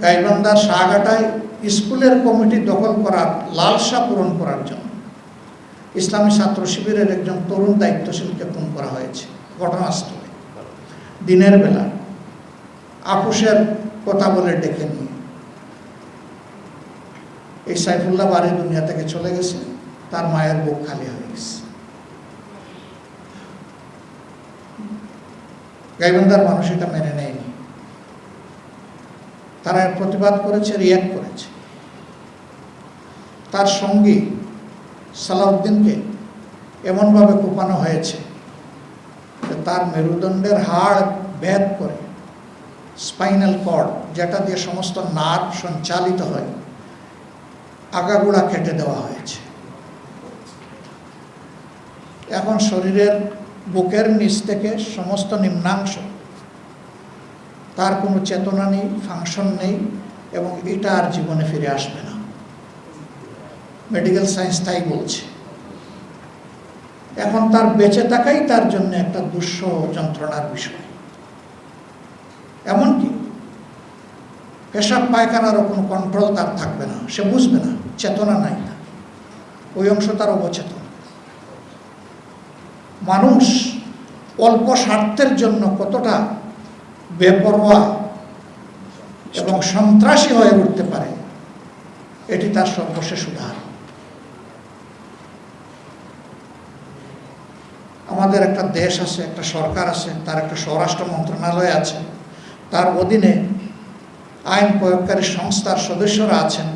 গাইবান্ধার শাহঘাটায় স্কুলের কমিটি দখল করার লালসা পূরণ করার জন্য ইসলামী ছাত্র শিবিরের একজন তরুণ দায়িত্বশীলকে খুন করা হয়েছে ঘটনাস্থলে দিনের বেলা আপোষের কথা বলে ডেকে নিয়ে। এই সাইফুল্লাহ বাড়ি দুনিয়া থেকে চলে গেছে, তার মায়ের বুক খালি হয়ে গেছে। গাইবান্ধার মানুষ এটা মেনে নেয়নি, তারা প্রতিবাদ করেছে, রিয়াক্ট করেছে। তার সঙ্গী সালাউদ্দিনকে এমনভাবে কোপানো হয়েছে যে তার মেরুদণ্ডের হাড় ভেদ করে স্পাইনাল কর্ড, যেটা দিয়ে সমস্ত নার্ভ সঞ্চালিত হয়, আগাগোড়া কেটে দেওয়া হয়েছে। এখন শরীরের বুকের নিচ থেকে সমস্ত নিম্নাংশ, তার কোনো চেতনা নেই, ফাংশন নেই, এবং এটা আর জীবনে ফিরে আসবে না। মেডিকেল সায়েন্স তাই বলছে। এখন তার বেঁচে থাকাই তার জন্য একটা দুঃসহ যন্ত্রণার বিষয়। এমনকি পেশাব পায়খানারও কোনো কন্ট্রোল তার থাকবে না, সে বুঝবে না, চেতনা নাই না, ওই অংশ তার অবচেতন। মানুষ অল্প স্বার্থের জন্য কতটা বেপরোয়া এবং সন্ত্রাসী হয়ে উঠতে পারে, এটি তার সর্বশেষ উদাহরণ। আমাদের একটা দেশ আছে, একটা সরকার আছে, তার একটা স্বরাষ্ট্র মন্ত্রণালয় আছে, তার অধীনে আইন প্রয়োগকারী সংস্থার সদস্যরা আছেন,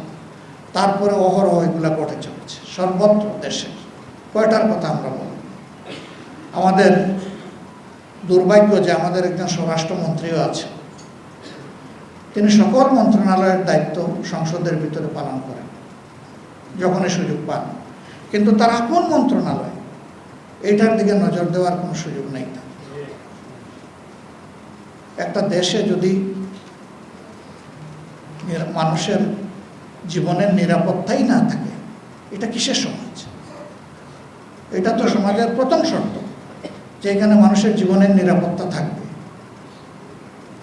তারপরে অহরহ এগুলো ঘটে চলেছে সর্বত্র দেশে। কয়টার কথা আমরা বলব? আমাদের দুর্ভাগ্য যে আমাদের একজন স্বরাষ্ট্রমন্ত্রীও আছে, তিনি সকল মন্ত্রণালয়ের দায়িত্ব সংসদের ভিতরে পালন করেন যখনই সুযোগ পান, কিন্তু তার আপন মন্ত্রণালয় এইটার দিকে নজর দেওয়ার কোনো সুযোগ নেই। একটা দেশে যদি মানুষের জীবনের নিরাপত্তাই না থাকে, এটা কিসের সমাজ? এটা তো সমাজের প্রথম শর্ত যে এখানে মানুষের জীবনের নিরাপত্তা থাকবে।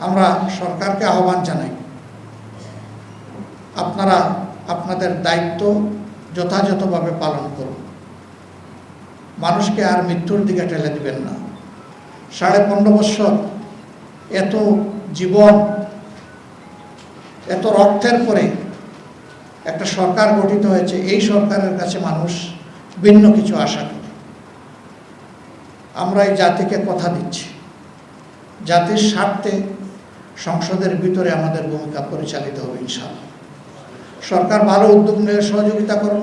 আমরা সরকারকে আহ্বান জানাই, আপনারা আপনাদের দায়িত্ব যথাযথভাবে পালন করুন, মানুষকে আর মৃত্যুর দিকে ঠেলে দিবেন না। 15.5 বছর এত জীবন, এত রক্তের পরে একটা সরকার গঠিত হয়েছে। এই সরকারের কাছে মানুষ ভিন্ন কিছু আশা করে। আমরা এই জাতিকে কথা দিচ্ছি, জাতির স্বার্থে সংসদের ভিতরে আমাদের ভূমিকা পরিচালিত হবে ইনশাআল্লাহ। সরকার ভালো উদ্যোগ নিয়ে সহযোগিতা করব,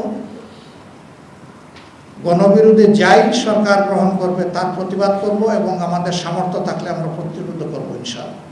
গণবিরোধী যাই সরকার গ্রহণ করবে তার প্রতিবাদ করব, এবং আমাদের সামর্থ্য থাকলে আমরা প্রতিরোধ করবো ইনশাআল্লাহ।